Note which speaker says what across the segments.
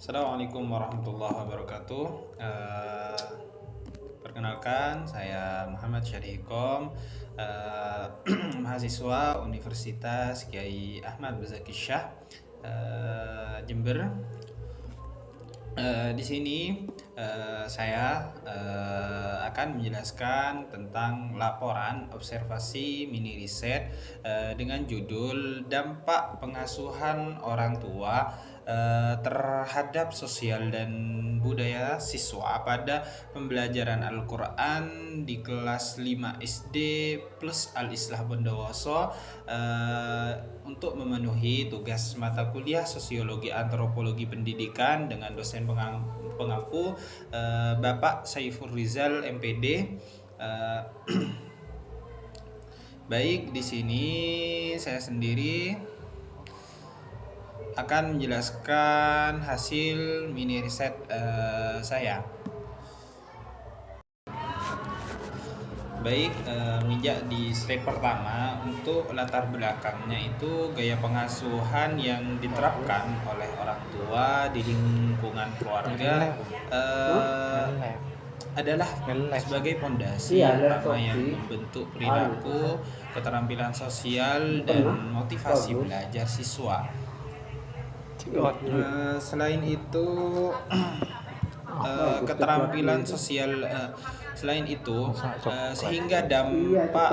Speaker 1: Assalamualaikum warahmatullahi wabarakatuh. Perkenalkan, saya Muhammad Syarihikom, mahasiswa Universitas Kiai Ahmad Bazaki Shah, Jember. Di sini saya akan menjelaskan tentang laporan observasi mini riset dengan judul dampak pengasuhan orang tua terhadap sosial dan budaya siswa pada pembelajaran Al-Quran di kelas 5 SD plus Al-Islah Bondowoso untuk memenuhi tugas mata kuliah Sosiologi Antropologi Pendidikan dengan dosen pengampu Bapak Saiful Rizal MPD. Baik, di sini saya sendiri akan menjelaskan hasil mini riset saya. Baik, menginjak di slide pertama, untuk latar belakangnya itu gaya pengasuhan yang diterapkan oleh orang tua di lingkungan keluarga adalah sebagai pondasi utama yang membentuk perilaku, keterampilan sosial, dan motivasi belajar siswa. Selain itu, keterampilan sosial sehingga dampak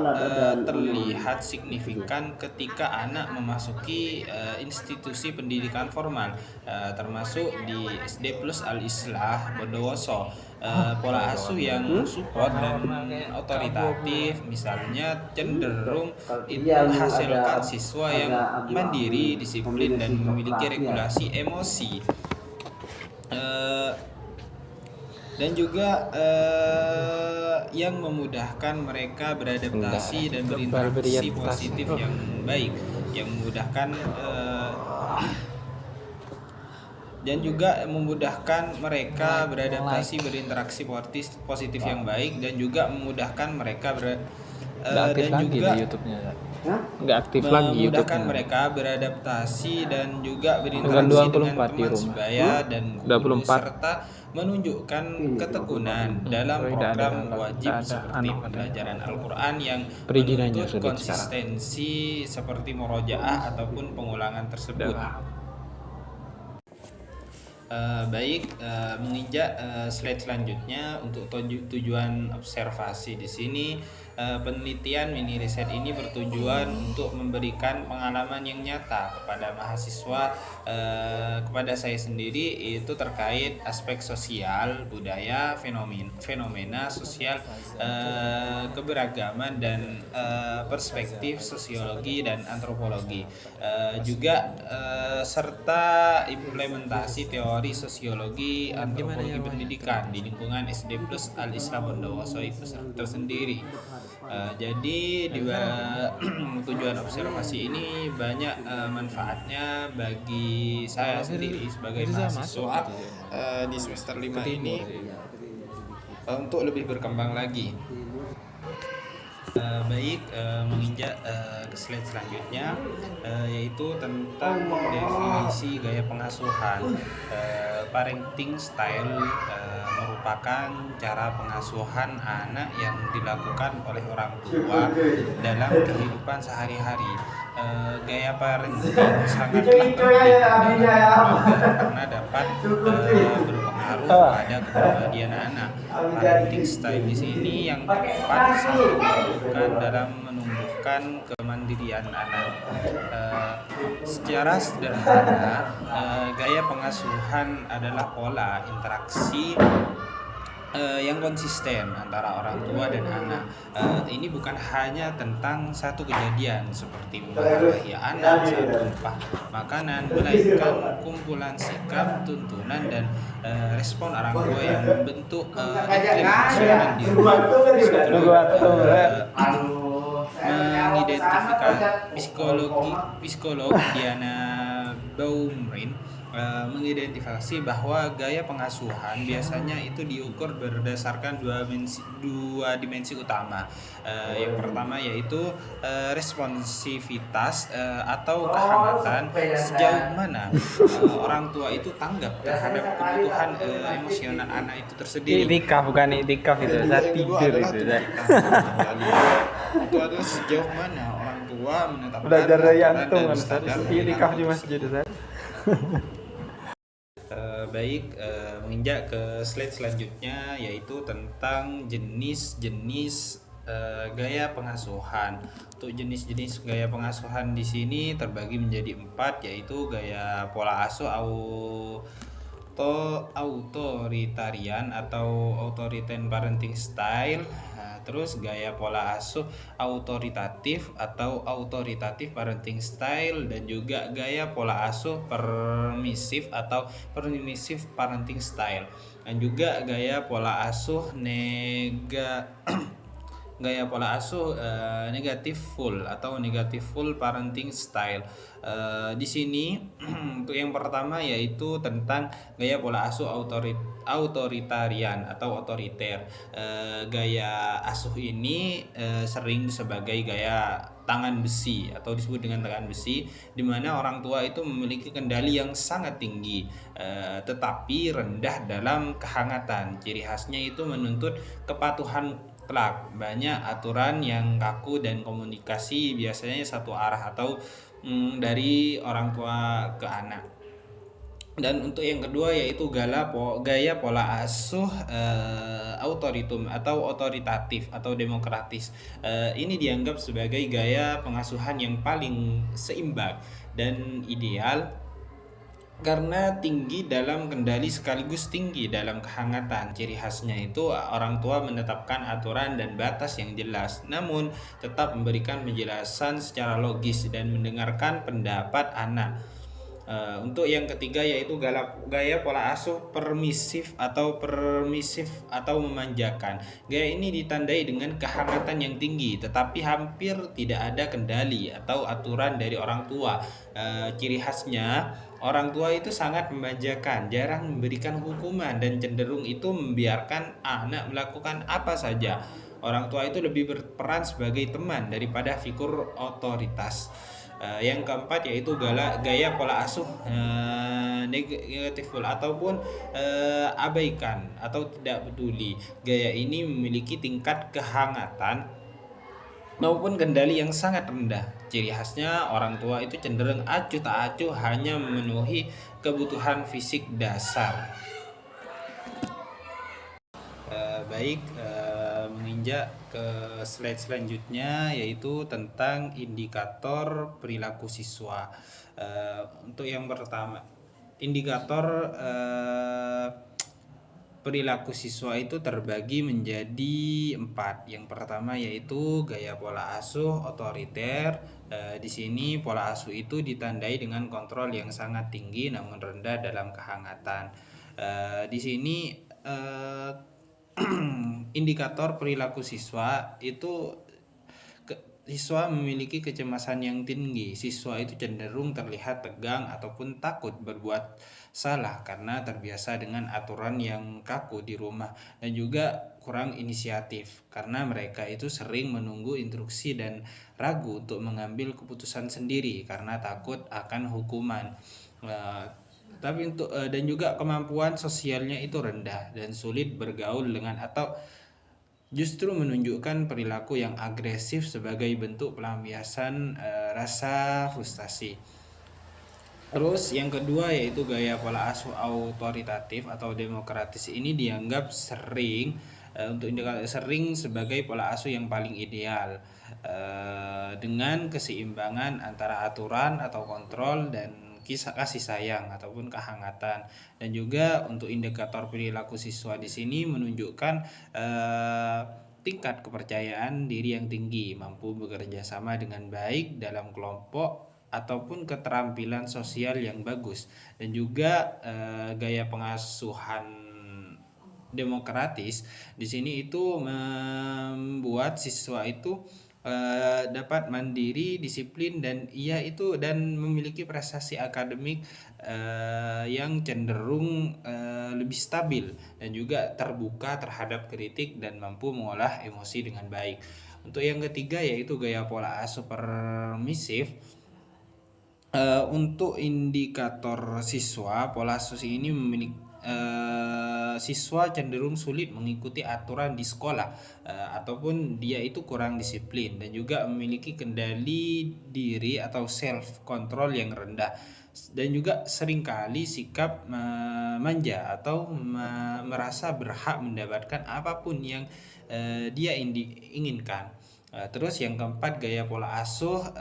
Speaker 1: terlihat signifikan ketika anak memasuki institusi pendidikan formal, termasuk di SD plus Al-Islah Bondowoso. Pola asuh yang support dan otoritatif misalnya cenderung menghasilkan siswa yang mandiri, disiplin, dan memiliki regulasi emosi, dan juga yang memudahkan mereka beradaptasi dan berinteraksi positif yang baik, yang memudahkan dan juga memudahkan mereka beradaptasi berinteraksi positif yang baik, dan juga memudahkan mereka memudahkan mereka beradaptasi dan juga berinteraksi dengan teman sebaya dan guru, serta menunjukkan ketekunan dalam program wajib seperti pembelajaran Al-Quran yang menuntut konsistensi seperti murojaah ataupun pengulangan tersebut. Baik, menginjak slide selanjutnya, untuk tujuan observasi di sini, penelitian mini riset ini bertujuan untuk memberikan pengalaman yang nyata kepada mahasiswa, kepada saya sendiri, itu terkait aspek sosial, budaya, fenomena sosial, keberagaman, dan perspektif sosiologi dan antropologi, juga serta implementasi teori sosiologi antropologi pendidikan di lingkungan SD plus Al-Islah Bondowoso itu tersendiri. Jadi tujuan observasi ini banyak manfaatnya bagi saya sendiri sebagai mahasiswa di semester 5 ini untuk lebih berkembang lagi. Baik, menginjak ke slide selanjutnya, yaitu tentang definisi gaya pengasuhan. Parenting style merupakan cara pengasuhan anak yang dilakukan oleh orang tua dalam kehidupan sehari-hari. Gaya parenting sangatlah penting dalam keluarga karena dapat berpengaruh pada kepribadian anak. Parenting style di sini yang tepat sangat dilakukan dalam menumbuhkan kemandirian anak. Secara sederhana, gaya pengasuhan adalah pola interaksi yang konsisten antara orang tua dan anak. Ini bukan hanya tentang satu kejadian seperti memarahi anak saat tumpah makanan, melainkan kumpulan sikap, tuntunan, dan respon orang tua yang membentuk iklim emosional di rumah. Mengidentifikasi psikolog Diana Baumrin mengidentifikasi bahwa gaya pengasuhan biasanya itu diukur berdasarkan dua dimensi utama. Yang pertama yaitu responsivitas atau kehangatan, sejauh mana orang tua itu tanggap terhadap kebutuhan emosional anak itu tersendiri.
Speaker 2: Iktikaf bukan iktikaf itu, saya
Speaker 1: Yang kedua
Speaker 2: tidur
Speaker 1: adalah
Speaker 2: itu.
Speaker 1: tuntutan kembali. Itu adalah sejauh mana orang tua menetapkan
Speaker 2: Belajar dari
Speaker 1: aturan
Speaker 2: antum
Speaker 1: dan
Speaker 2: kan,
Speaker 1: standar
Speaker 2: iktikaf di
Speaker 1: perilaku
Speaker 2: masjid Ustaz.
Speaker 1: Baik, menginjak ke slide selanjutnya yaitu tentang jenis-jenis gaya pengasuhan. Untuk jenis-jenis gaya pengasuhan di sini terbagi menjadi 4, yaitu gaya pola asuh autoritarian atau authoritarian parenting style. Terus gaya pola asuh autoritatif atau autoritatif parenting style, dan juga gaya pola asuh permisif atau permissive parenting style, dan juga gaya pola asuh gaya pola asuh negatif full atau negatif full parenting style. Di sini untuk yang pertama yaitu tentang gaya pola asuh autoritarian atau otoriter. Gaya asuh ini sering sebagai gaya tangan besi atau disebut dengan tangan besi, di mana orang tua itu memiliki kendali yang sangat tinggi tetapi rendah dalam kehangatan. Ciri khasnya itu menuntut kepatuhan telak, banyak aturan yang kaku, dan komunikasi biasanya satu arah atau dari orang tua ke anak. Dan untuk yang kedua yaitu gaya pola asuh autoritum atau otoritatif atau demokratis. Ini dianggap sebagai gaya pengasuhan yang paling seimbang dan ideal karena tinggi dalam kendali sekaligus tinggi dalam kehangatan. Ciri khasnya itu orang tua menetapkan aturan dan batas yang jelas, namun tetap memberikan penjelasan secara logis dan mendengarkan pendapat anak. Untuk yang ketiga yaitu gaya pola asuh permisif atau memanjakan. Gaya ini ditandai dengan kehangatan yang tinggi, tetapi hampir tidak ada kendali atau aturan dari orang tua. Ciri khasnya orang tua itu sangat memanjakan, jarang memberikan hukuman, dan cenderung itu membiarkan anak melakukan apa saja. Orang tua itu lebih berperan sebagai teman daripada figur otoritas. Yang keempat yaitu gaya pola asuh negatif ataupun abaikan atau tidak peduli. Gaya ini memiliki tingkat kehangatan maupun kendali yang sangat rendah. Ciri khasnya orang tua itu cenderung acuh tak acuh, hanya memenuhi kebutuhan fisik dasar. Baik, menginjak ke slide selanjutnya yaitu tentang indikator perilaku siswa. Untuk yang pertama, indikator perilaku siswa itu terbagi menjadi 4. Yang pertama yaitu gaya pola asuh otoriter. Di sini pola asuh itu ditandai dengan kontrol yang sangat tinggi namun rendah dalam kehangatan. Di sini indikator perilaku siswa itu siswa memiliki kecemasan yang tinggi. Siswa itu cenderung terlihat tegang ataupun takut berbuat salah karena terbiasa dengan aturan yang kaku di rumah, dan juga kurang inisiatif karena mereka itu sering menunggu instruksi dan ragu untuk mengambil keputusan sendiri karena takut akan hukuman. Dan juga kemampuan sosialnya itu rendah dan sulit bergaul dengan atau justru menunjukkan perilaku yang agresif sebagai bentuk pelampiasan rasa frustasi. Terus yang kedua yaitu gaya pola asuh autoritatif atau demokratis. Ini dianggap sering sebagai pola asuh yang paling ideal dengan keseimbangan antara aturan atau kontrol dan kasih sayang ataupun kehangatan. Dan juga untuk indikator perilaku siswa di sini menunjukkan tingkat kepercayaan diri yang tinggi, mampu bekerja sama dengan baik dalam kelompok, ataupun keterampilan sosial yang bagus. Dan juga gaya pengasuhan demokratis di sini itu membuat siswa itu dapat mandiri, disiplin dan memiliki prestasi akademik yang cenderung lebih stabil dan juga terbuka terhadap kritik dan mampu mengolah emosi dengan baik. Untuk yang ketiga yaitu gaya pola asuh permisif. Untuk indikator siswa, pola asuh ini siswa cenderung sulit mengikuti aturan di sekolah ataupun dia itu kurang disiplin dan juga memiliki kendali diri atau self control yang rendah dan juga seringkali sikap manja atau merasa berhak mendapatkan apapun yang dia inginkan. Terus yang keempat gaya pola asuh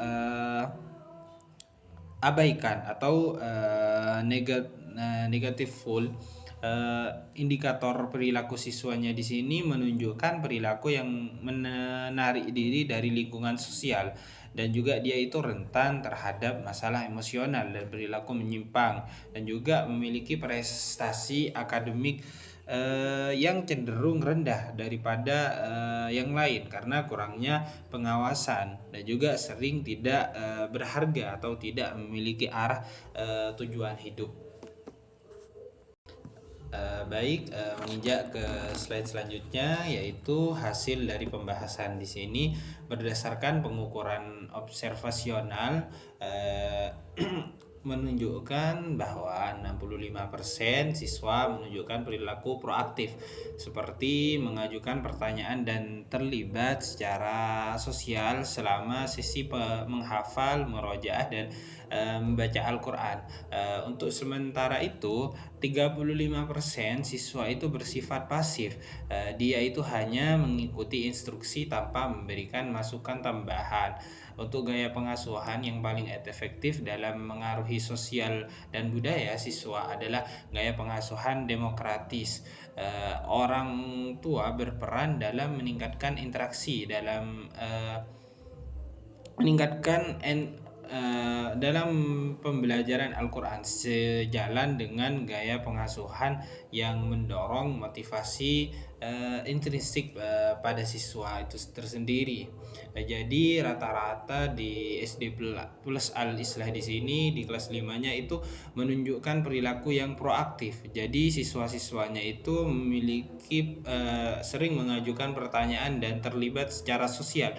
Speaker 1: abaikan atau negatiful. Indikator perilaku siswanya di sini menunjukkan perilaku yang menarik diri dari lingkungan sosial dan juga dia itu rentan terhadap masalah emosional dan perilaku menyimpang dan juga memiliki prestasi akademik yang cenderung rendah daripada yang lain karena kurangnya pengawasan dan juga sering tidak berharga atau tidak memiliki arah tujuan hidup. Menginjak ke slide selanjutnya yaitu hasil dari pembahasan di sini berdasarkan pengukuran observasional menunjukkan bahwa 65% siswa menunjukkan perilaku proaktif seperti mengajukan pertanyaan dan terlibat secara sosial selama sesi menghafal, murojaah dan membaca Al-Quran. Untuk sementara itu 35% siswa itu bersifat pasif. Dia itu hanya mengikuti instruksi tanpa memberikan masukan tambahan. Untuk gaya pengasuhan yang paling efektif dalam mengaruhi sosial dan budaya siswa adalah gaya pengasuhan demokratis. Orang tua berperan dalam meningkatkan interaksi dalam pembelajaran Al-Quran sejalan dengan gaya pengasuhan yang mendorong motivasi intrinsik pada siswa itu tersendiri. Jadi rata-rata di SD plus Al-Islah di sini di kelas 5-nya itu menunjukkan perilaku yang proaktif. Jadi siswa-siswanya itu memiliki sering mengajukan pertanyaan dan terlibat secara sosial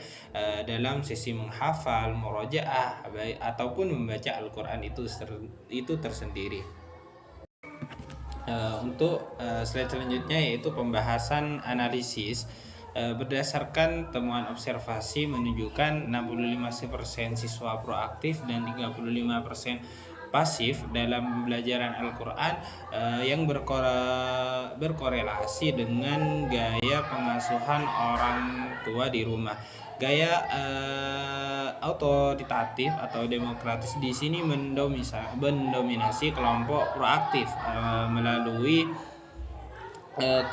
Speaker 1: dalam sesi menghafal, murojaah ataupun membaca Al-Quran itu tersendiri. Untuk slide selanjutnya yaitu pembahasan analisis. Berdasarkan temuan observasi menunjukkan 65% siswa proaktif dan 35% pasif dalam pembelajaran Al-Quran yang berkorelasi dengan gaya pengasuhan orang tua di rumah. Gaya otoritatif atau demokratis di sini mendominasi kelompok proaktif melalui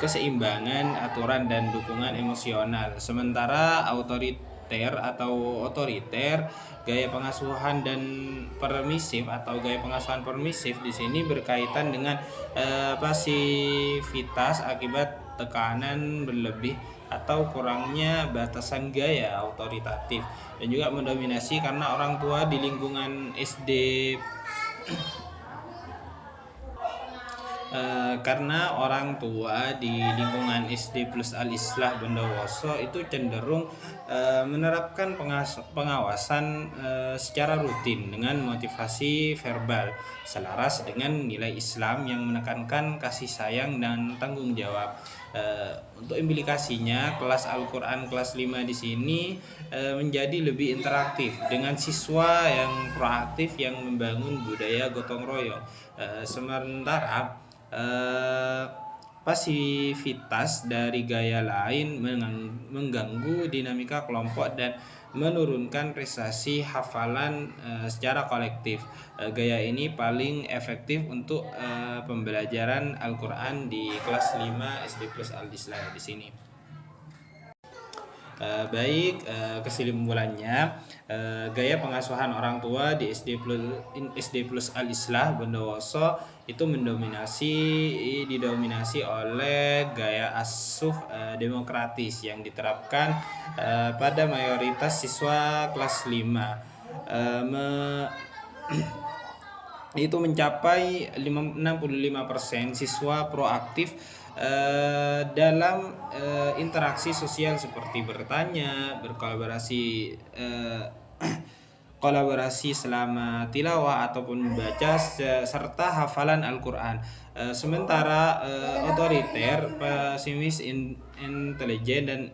Speaker 1: keseimbangan aturan dan dukungan emosional. Sementara otoriter gaya pengasuhan permisif di sini berkaitan dengan pasivitas akibat tekanan berlebih atau kurangnya batasan gaya otoritatif dan juga mendominasi karena orang tua di lingkungan SD karena orang tua di lingkungan SD plus Al-Islah Bondowoso itu cenderung menerapkan pengawasan secara rutin dengan motivasi verbal selaras dengan nilai Islam yang menekankan kasih sayang dan tanggung jawab. Untuk implikasinya kelas Al-Quran kelas 5 di sini menjadi lebih interaktif dengan siswa yang proaktif yang membangun budaya gotong royong. Sementara pasivitas dari gaya lain mengganggu dinamika kelompok dan menurunkan prestasi hafalan secara kolektif. Gaya ini paling efektif untuk pembelajaran Al-Quran di kelas 5 SD plus Al-Islah di sini. Baik, kesimpulannya, gaya pengasuhan orang tua di SD plus Al Islah Bondowoso itu didominasi oleh gaya asuh demokratis yang diterapkan pada mayoritas siswa kelas 5. Itu mencapai 65% siswa proaktif dalam interaksi sosial seperti bertanya, berkolaborasi, kolaborasi selama tilawah ataupun membaca serta hafalan Al-Qur'an. Sementara otoriter, pesimis, intelijen dan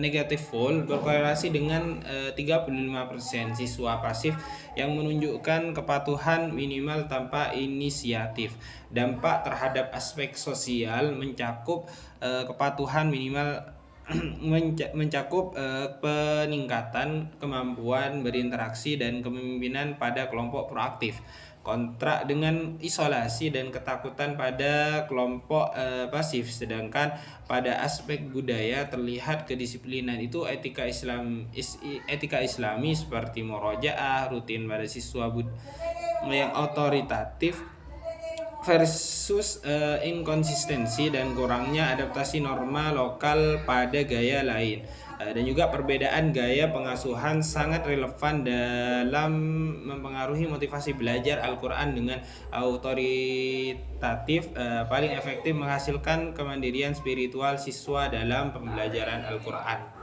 Speaker 1: negatif full berkorelasi dengan 35% siswa pasif yang menunjukkan kepatuhan minimal tanpa inisiatif. Dampak terhadap aspek sosial mencakup kepatuhan minimal mencakup peningkatan kemampuan berinteraksi dan kepemimpinan pada kelompok proaktif, kontrak dengan isolasi dan ketakutan pada kelompok pasif. Sedangkan pada aspek budaya terlihat kedisiplinan itu etika Islami seperti murojaah rutin pada siswa yang otoritatif versus inkonsistensi dan kurangnya adaptasi norma lokal pada gaya lain. Dan juga perbedaan gaya pengasuhan sangat relevan dalam mempengaruhi motivasi belajar Al-Quran. Dengan autoritatif paling efektif menghasilkan kemandirian spiritual siswa dalam pembelajaran Al-Quran.